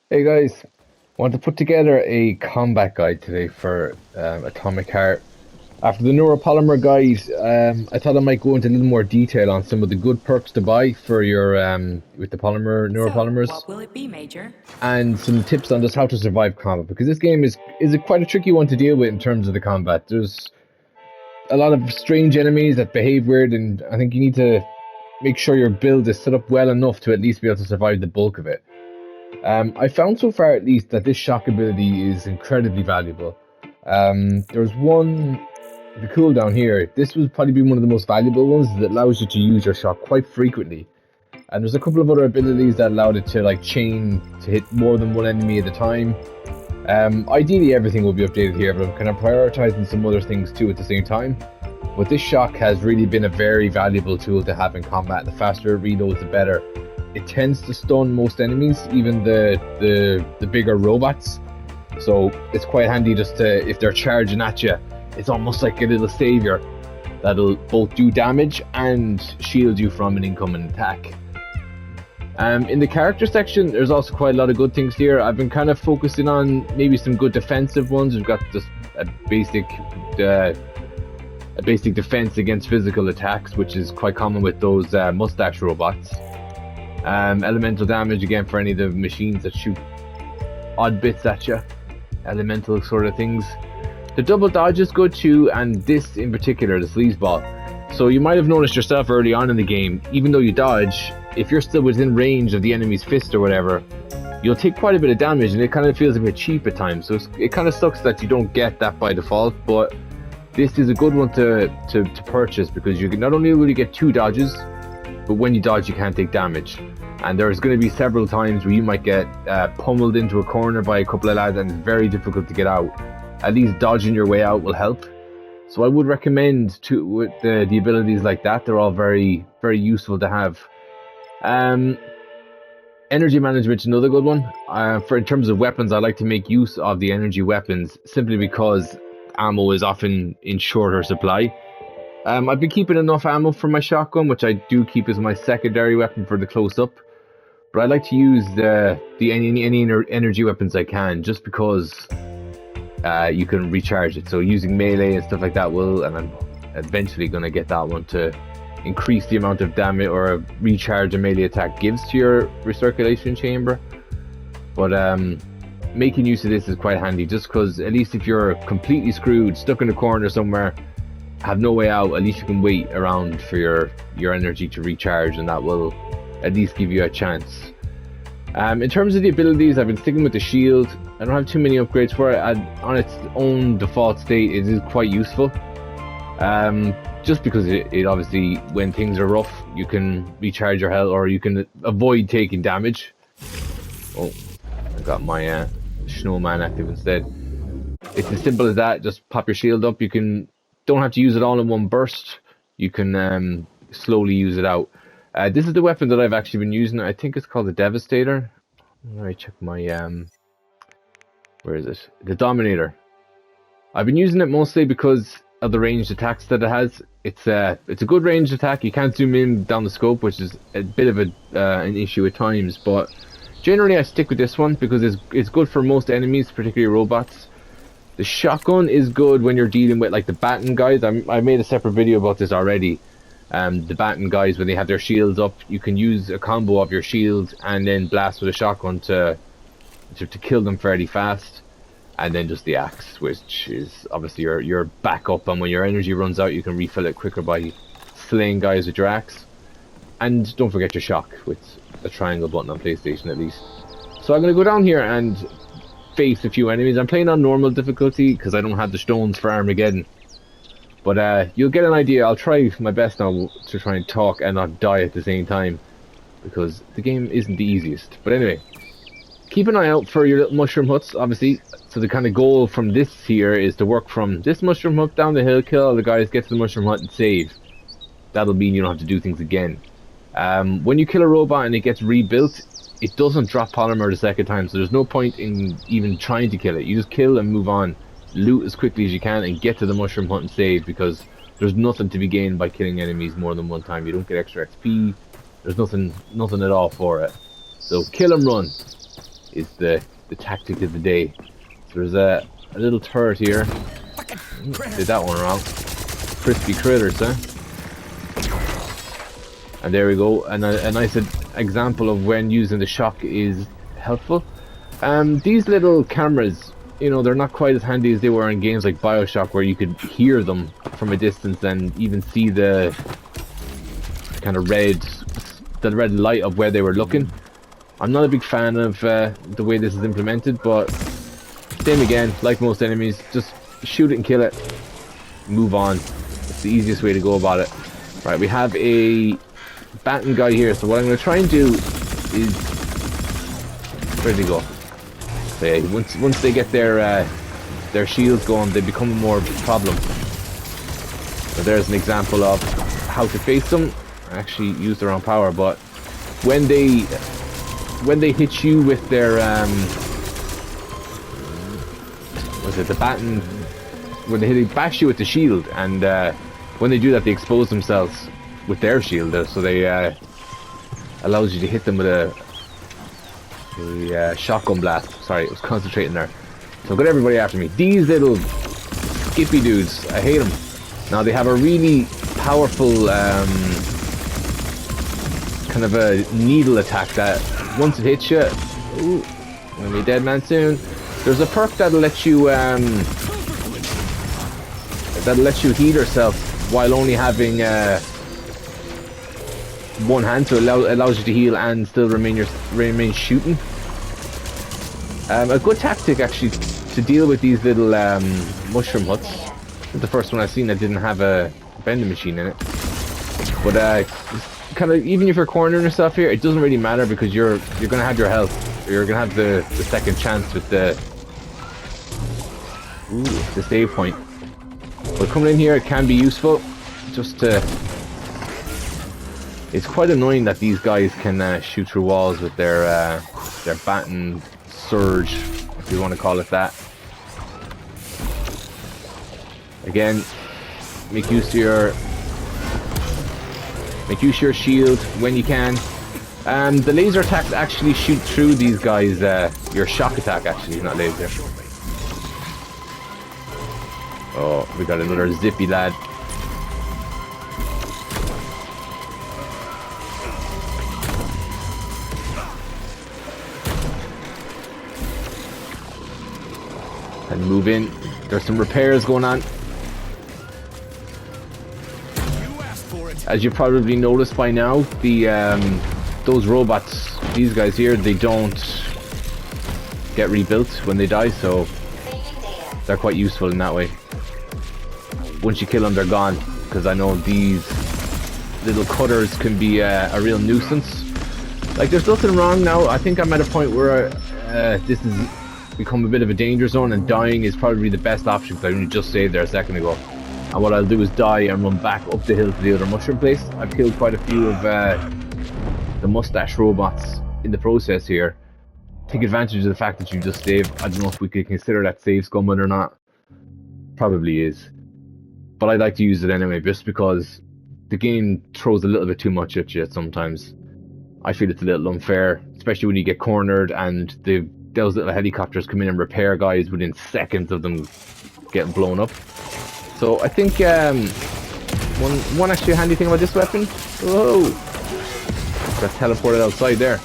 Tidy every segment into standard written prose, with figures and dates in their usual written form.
Hey guys, want to put together a combat guide today for Atomic Heart. After the neuropolymer guide, I thought I might go into a little more detail on some of the good perks to buy for your with the polymer So, neuropolymers, what will it be, Major? and some tips on just how to survive combat because this game is quite a tricky one to deal with in terms of the combat. There's a lot of strange enemies that behave weird, and I think you need to make sure your build is set up well enough to at least be able to survive the bulk of it. I found so far at least that this shock ability is incredibly valuable. There's one, the cooldown here. This would probably be one of the most valuable ones that allows you to use your shock quite frequently. And there's a couple of other abilities that allowed it to like chain to hit more than one enemy at a time. Ideally everything will be updated here, but I'm kind of prioritizing some other things too at the same time. But this shock has really been a very valuable tool to have in combat. The faster it reloads, the better. It tends to stun most enemies, even the bigger robots. So it's quite handy just to, if they're charging at you, it's almost like a little savior that'll both do damage and shield you from an incoming attack. In the character section, there's also quite a lot of good things here. I've been kind of focusing on maybe some good defensive ones. We've got just a basic defense against physical attacks, which is quite common with those mustache robots. Elemental damage again for any of the machines that shoot odd bits at you. Elemental sort of things. The double dodge is good too, and this in particular, the sleazeball. So you might have noticed yourself early on in the game, even though you dodge, if you're still within range of the enemy's fist or whatever, you'll take quite a bit of damage, and it kind of feels a bit cheap at times. So it kind of sucks that you don't get that by default, but this is a good one to purchase because you can, not only will you get two dodges, but when you dodge you can't take damage. And there's going to be several times where you might get pummeled into a corner by a couple of lads and it's very difficult to get out. At least dodging your way out will help. So I would recommend with the abilities like that. They're all very, very useful to have. Energy management is another good one. For in terms of weapons, I like to make use of the energy weapons simply because ammo is often in shorter supply. I've been keeping enough ammo for my shotgun, which I do keep as my secondary weapon for the close-up. But I like to use any energy weapons I can, just because you can recharge it. So using melee and stuff like that will, and I'm eventually going to get that one to increase the amount of damage or a recharge a melee attack gives to your recirculation chamber. But making use of this is quite handy, just because at least if you're completely screwed, stuck in a corner somewhere, have no way out, at least you can wait around for your energy to recharge, and that will at least give you a chance. In terms of the abilities, I've been sticking with the shield. I don't have too many upgrades for it. On its own default state, it is quite useful. Just because it obviously, when things are rough, you can recharge your health, or you can avoid taking damage. Oh, I got my snowman active instead. It's as simple as that. Just pop your shield up. Don't have to use it all in one burst. You can slowly use it out. This is the weapon that I've actually been using. I think it's called the Devastator. Let me check my where is it? The Dominator. I've been using it mostly because of the ranged attacks that it has. It's a good ranged attack. You can't zoom in down the scope, which is a bit of an issue at times. But generally, I stick with this one because it's good for most enemies, particularly robots. The shotgun is good when you're dealing with like the Batten guys. I made a separate video about this already. The Batten guys, when they have their shields up, you can use a combo of your shield and then blast with a shotgun to kill them fairly fast. And then just the axe, which is obviously your backup, and when your energy runs out, you can refill it quicker by slaying guys with your axe. And don't forget your shock with a triangle button on PlayStation at least. So I'm going to go down here and face a few enemies. I'm playing on normal difficulty because I don't have the stones for Armageddon. But you'll get an idea. I'll try my best now to try and talk and not die at the same time, because the game isn't the easiest. But anyway, keep an eye out for your little mushroom huts, obviously. So the kind of goal from this here is to work from this mushroom hut down the hill, kill all the guys, get to the mushroom hut and save. That'll mean you don't have to do things again. When you kill a robot and it gets rebuilt, it doesn't drop polymer the second time, so there's no point in even trying to kill it. You just kill and move on. Loot as quickly as you can and get to the mushroom hut and save, because there's nothing to be gained by killing enemies more than one time. You don't get extra XP. There's nothing at all for it. So kill and run. is the tactic of the day. So there's a little turret here. Did that one wrong. Crispy critters, huh? And there we go. And a nice example of when using the shock is helpful. These little cameras, you know, they're not quite as handy as they were in games like BioShock, where you could hear them from a distance and even see the kind of red light of where they were looking. I'm not a big fan of the way this is implemented, but same again, like most enemies, just shoot it and kill it, move on. It's the easiest way to go about it. Right, we have a Batten guy here, so what I'm going to try and do is, where'd he go? So yeah, once they get their shields going, they become a more problem. So there's an example of how to face them. I actually used the wrong power, but when they hit you with their was it the Batten? When they bash you with the shield, and when they do that, they expose themselves with their shield. So they allows you to hit them with a shotgun blast. Sorry, it was concentrating there. So got everybody after me. These little skippy dudes, I hate them. Now they have a really powerful kind of a needle attack that once it hits you, ooh, I'm gonna be a dead man soon. There's a perk that'll let you heal yourself while only having one hand, so it allows you to heal and still remain shooting. A good tactic actually to deal with these little mushroom huts. The first one I've seen that didn't have a vending machine in it, but kind of, even if you're cornering yourself here, it doesn't really matter because you're gonna have your health. You're gonna have the second chance with the save point. But coming in here, it can be useful. Just to, it's quite annoying that these guys can shoot through walls with their Batten surge, if you want to call it that. Again, make use of your shield when you can. The laser attacks actually shoot through these guys. Your shock attack actually, not laser. Oh, we got another zippy lad. And move in. There's some repairs going on. As you've probably noticed by now, the those robots, these guys here, they don't get rebuilt when they die, so they're quite useful in that way. Once you kill them, they're gone, because I know these little cutters can be a real nuisance. Like, there's nothing wrong now. I think I'm at a point where this has become a bit of a danger zone, and dying is probably the best option, because I only just saved there a second ago. And what I'll do is die and run back up the hill to the other mushroom place. I've killed quite a few of the mustache robots in the process here. Take advantage of the fact that you just saved. I don't know if we could consider that save scumming or not. Probably is. But I like to use it anyway, just because the game throws a little bit too much at you sometimes. I feel it's a little unfair, especially when you get cornered and those little helicopters come in and repair guys within seconds of them getting blown up. So I think one actually handy thing about this weapon. Whoa! Got teleported outside there.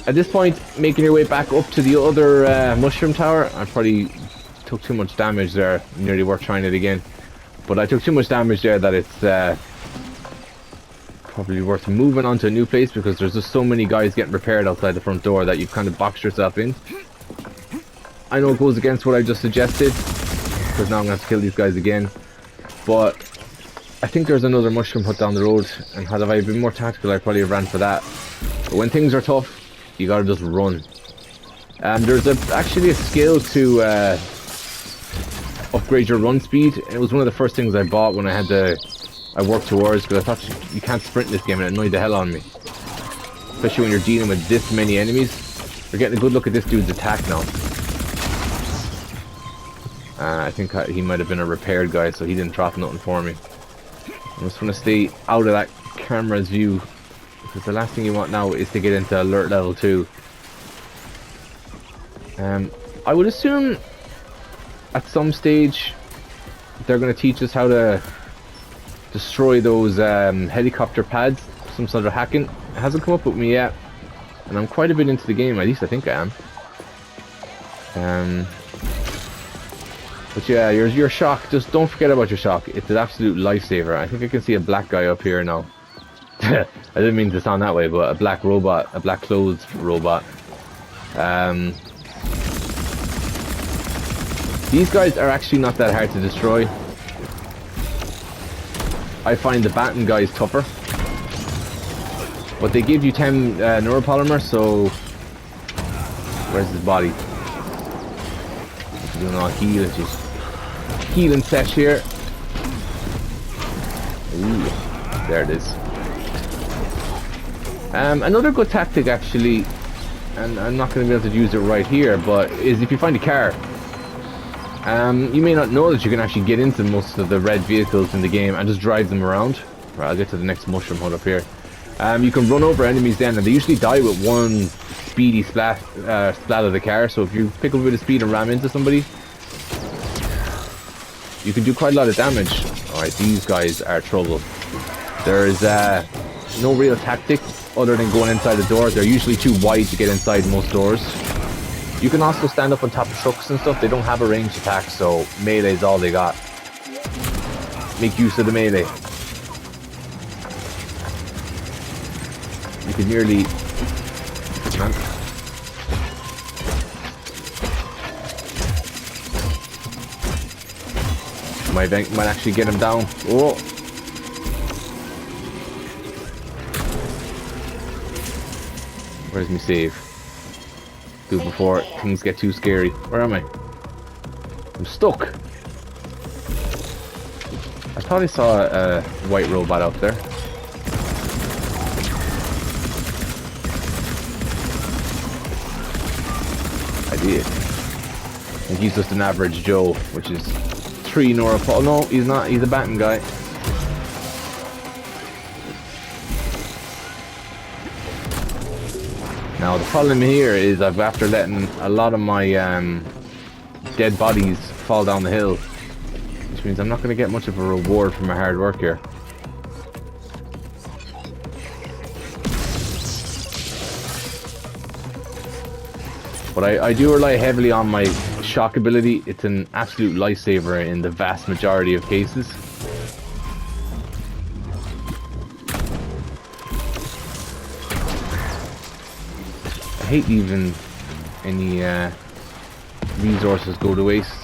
At this point, making your way back up to the other mushroom tower, I probably took too much damage there. Nearly worth trying it again, but I took too much damage there that it's probably worth moving on to a new place, because there's just so many guys getting repaired outside the front door that you've kind of boxed yourself in. I know it goes against what I just suggested, because now I'm going to have to kill these guys again, but I think there's another mushroom hut down the road, and had I been more tactical, I probably have ran for that. But when things are tough, you gotta just run. There's actually a skill to upgrade your run speed. It was one of the first things I bought when I worked towards, because I thought you can't sprint in this game, and it annoyed the hell on me. Especially when you're dealing with this many enemies. We're getting a good look at this dude's attack now. I think he might have been a repaired guy, so he didn't drop nothing for me. I'm just going to stay out of that camera's view, because the last thing you want now is to get into alert level 2 I would assume at some stage they're going to teach us how to destroy those helicopter pads, some sort of hacking. It hasn't come up with me yet, and I'm quite a bit into the game, at least I think I am. But yeah, your shock, just don't forget about your shock. It's an absolute lifesaver. I think I can see a black guy up here now. I didn't mean to sound that way, but a black robot, a black clothes robot. These guys are actually not that hard to destroy. I find the Batten guys tougher. But they give you 10 neuropolymer, so... Where's his body? Doing all heal, just healing sesh here. Ooh, there it is. Another good tactic actually, and I'm not going to be able to use it right here, but is if you find a car. You may not know that you can actually get into most of the red vehicles in the game and just drive them around. Right, I'll get to the next mushroom hut up here. You can run over enemies then, and they usually die with one speedy splat of the car. So if you pick up a bit of speed and ram into somebody, you can do quite a lot of damage. Alright, these guys are trouble. There's no real tactic other than going inside the door. They're usually too wide to get inside most doors. You can also stand up on top of trucks and stuff. They don't have a ranged attack, so melee is all they got. Make use of the melee. You can nearly... Man. Might actually get him down. Oh! Where's my save? Do it before things get too scary. Where am I? I'm stuck. I thought I saw a white robot out there. I did. I think he's just an average Joe, which is 3 Norapol. Oh no, he's not. He's a Batten guy. Now the problem here is after letting a lot of my dead bodies fall down the hill, which means I'm not going to get much of a reward for my hard work here. But I do rely heavily on my shock ability. It's an absolute lifesaver in the vast majority of cases. I hate leaving any resources go to waste.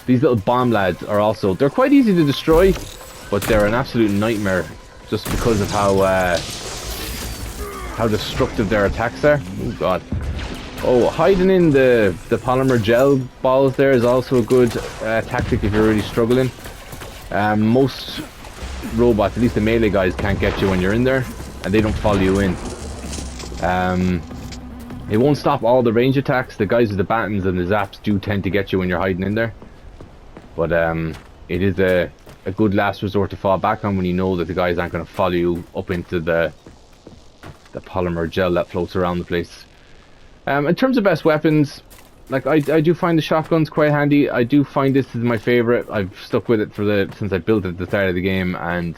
These little bomb lads are also, they're quite easy to destroy, but they're an absolute nightmare just because of how destructive their attacks are. Oh god. Oh, hiding in the polymer gel balls there is also a good tactic if you're really struggling. Most robots, at least the melee guys, can't get you when you're in there, and they don't follow you in. It won't stop all the range attacks. The guys with the Battens and the zaps do tend to get you when you're hiding in there. But it is a good last resort to fall back on when you know that the guys aren't going to follow you up into the polymer gel that floats around the place. In terms of best weapons, like I do find the shotguns quite handy. I do find this is my favorite. I've stuck with it since I built it at the start of the game, and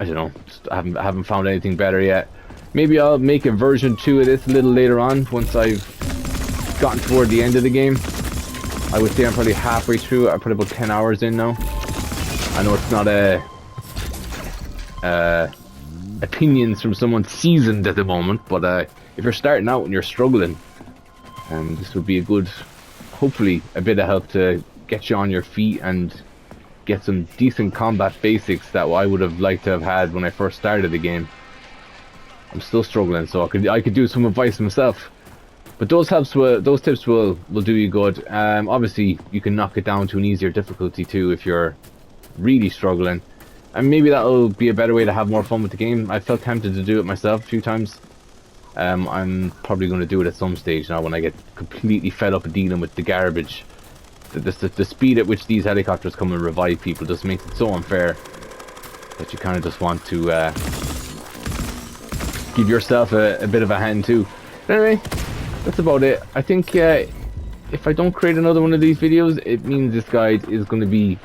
I don't know, I haven't found anything better yet. Maybe I'll make a version 2 of this a little later on once I've gotten toward the end of the game. I would say I'm probably halfway through. I put about 10 hours in now. I know it's not opinions from someone seasoned at the moment, but if you're starting out and you're struggling, this would be a good, hopefully a bit of help to get you on your feet and get some decent combat basics that I would have liked to have had when I first started the game. I'm still struggling, so I could do some advice myself. But those tips will do you good. Obviously, you can knock it down to an easier difficulty too if you're really struggling. And maybe that'll be a better way to have more fun with the game. I felt tempted to do it myself a few times. I'm probably going to do it at some stage now when I get completely fed up of dealing with the garbage. The speed at which these helicopters come and revive people just makes it so unfair that you kind of just want to give yourself a bit of a hand too. But anyway, that's about it. I think if I don't create another one of these videos, it means this guide is going to be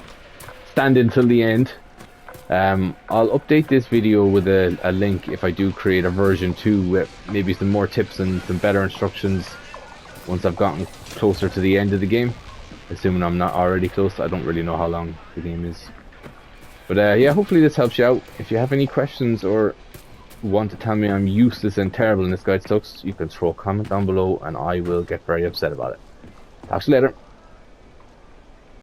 standing till the end. I'll update this video with a link if I do create a version 2 with maybe some more tips and some better instructions once I've gotten closer to the end of the game. Assuming I'm not already close. I don't really know how long the game is. But yeah, hopefully this helps you out. If you have any questions or want to tell me I'm useless and terrible and this guide sucks, you can throw a comment down below and I will get very upset about it. Talk to you later.